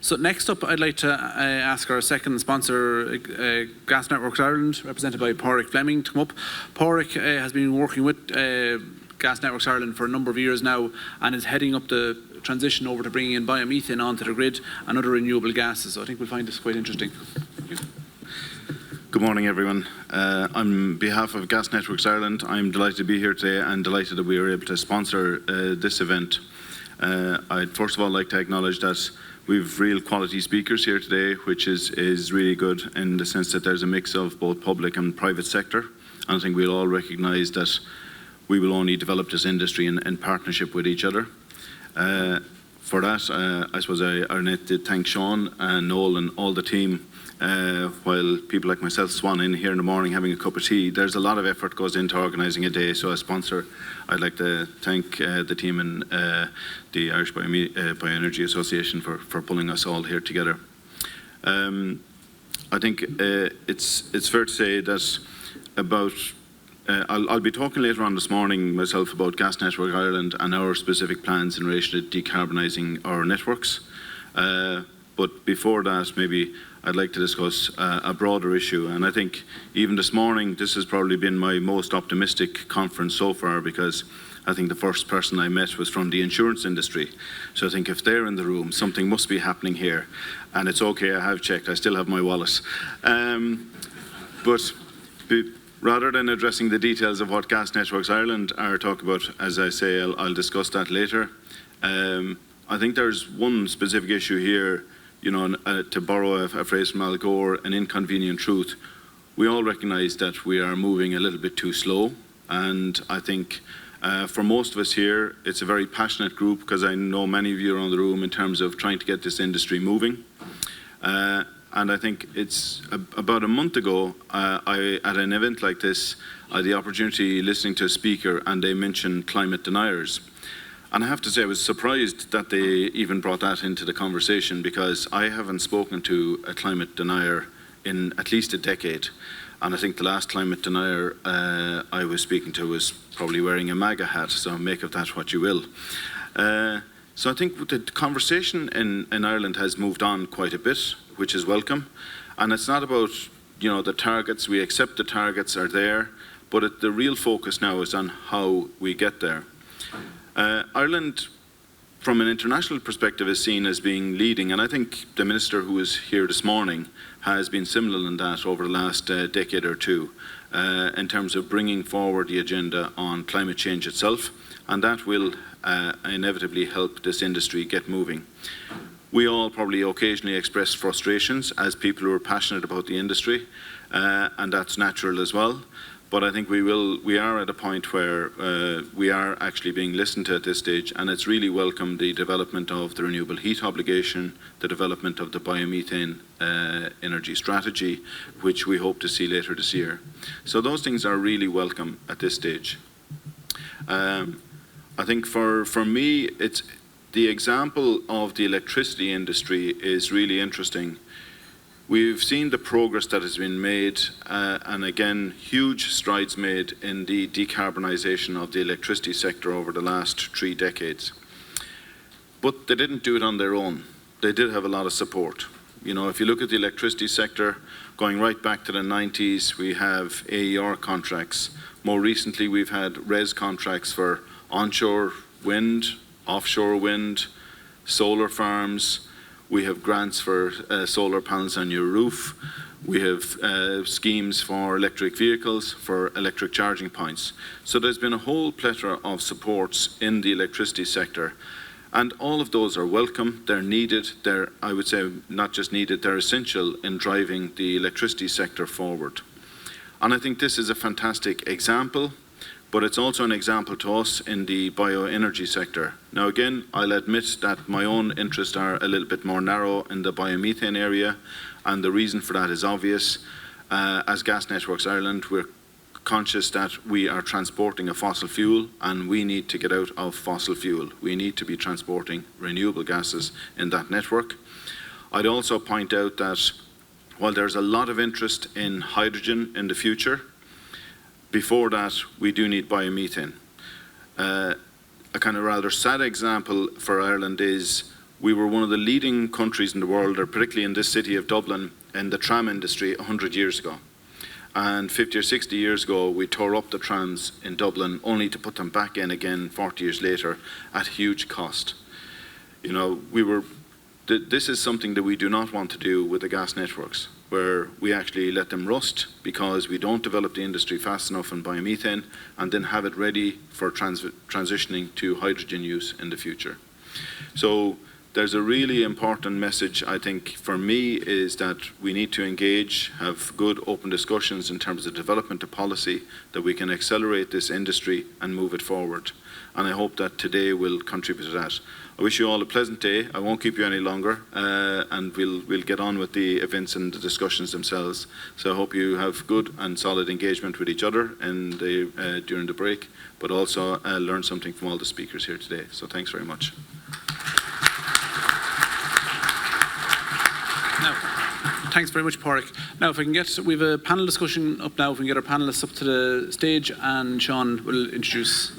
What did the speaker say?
So next up, I'd like to ask our second sponsor, Gas Networks Ireland, represented by Padraig Fleming, to come up. Padraig has been working with Gas Networks Ireland for a number of years now and is heading up the transition over to bringing in biomethane onto the grid and other renewable gases. So I think we'll find this quite interesting. Thank you. Good morning, everyone. On behalf of Gas Networks Ireland, I'm delighted to be here today and delighted that we were able to sponsor this event. I'd first of all like to acknowledge that we've real quality speakers here today, which is really good in the sense that there's a mix of both public and private sector. And I think we'll all recognise that we will only develop this industry in partnership with each other. For that, I suppose I need to thank Sean and Noel and all the team. While people like myself swan in here in the morning having a cup of tea, there's a lot of effort goes into organising a day. So as sponsor, I'd like to thank the team and the Irish Bioenergy Association for pulling us all here together. I think it's fair to say that about I'll be talking later on this morning myself about Gas Network Ireland and our specific plans in relation to decarbonising our networks. But before that, maybe I'd like to discuss a broader issue. And I think even this morning, this has probably been my most optimistic conference so far, because I think the first person I met was from the insurance industry. So I think if they're in the room, something must be happening here. And it's okay, I have checked, I still have my wallet. Rather than addressing the details of what Gas Networks Ireland are talking about, as I say, I'll discuss that later. I think there's one specific issue here. You know, to borrow a phrase from Al Gore, an inconvenient truth. We all recognise that we are moving a little bit too slow, and I think for most of us here, it's a very passionate group, because I know many of you around the room in terms of trying to get this industry moving. And I think it's about a month ago, at an event like this, I had the opportunity listening to a speaker, and they mentioned climate deniers. And I have to say I was surprised that they even brought that into the conversation, because I haven't spoken to a climate denier in at least a decade. And I think the last climate denier I was speaking to was probably wearing a MAGA hat, so make of that what you will. So I think the conversation in Ireland has moved on quite a bit, which is welcome. And it's not about, you know, the targets. We accept the targets are there, but the real focus now is on how we get there. Ireland, from an international perspective, is seen as being leading, and I think the Minister who was here this morning has been similar in that over the last decade or two, in terms of bringing forward the agenda on climate change itself, and that will inevitably help this industry get moving. We all probably occasionally express frustrations as people who are passionate about the industry, and that's natural as well. But I think we are at a point where we are actually being listened to at this stage, and it's really welcome the development of the renewable heat obligation, the development of the biomethane energy strategy, which we hope to see later this year. So those things are really welcome at this stage. I think for me, it's the example of the electricity industry is really interesting. We've seen the progress that has been made, and again, huge strides made in the decarbonisation of the electricity sector over the last 3 decades. But they didn't do it on their own. They did have a lot of support. You know, if you look at the electricity sector, going right back to the 90s, we have AER contracts. More recently, we've had RES contracts for onshore wind, offshore wind, solar farms. We have grants for solar panels on your roof. We have schemes for electric vehicles, for electric charging points. So there's been a whole plethora of supports in the electricity sector. And all of those are welcome, they're needed, they're, I would say, not just needed, they're essential in driving the electricity sector forward. And I think this is a fantastic example, but it's also an example to us in the bioenergy sector. Now again, I'll admit that my own interests are a little bit more narrow in the biomethane area, and the reason for that is obvious. As Gas Networks Ireland, we're conscious that we are transporting a fossil fuel, and we need to get out of fossil fuel. We need to be transporting renewable gases in that network. I'd also point out that while there's a lot of interest in hydrogen in the future, before that, we do need biomethane. A kind of rather sad example for Ireland is We were one of the leading countries in the world, or particularly in this city of Dublin, in the tram industry 100 years ago. And 50 or 60 years ago, we tore up the trams in Dublin, only to put them back in again 40 years later at huge cost. You know, this is something that we do not want to do with the gas networks, where we actually let them rust because we don't develop the industry fast enough in biomethane and then have it ready for transitioning to hydrogen use in the future. So there's a really important message, I think, for me, is that we need to engage, have good open discussions in terms of development of policy, that we can accelerate this industry and move it forward. And I hope that today will contribute to that. I wish you all a pleasant day. I won't keep you any longer, and we'll get on with the events and the discussions themselves. So I hope you have good and solid engagement with each other during the break, but also learn something from all the speakers here today. So thanks very much. Now, thanks very much, Padraig. Now, if I can we have a panel discussion up now. If we can get our panelists up to the stage, and Sean will introduce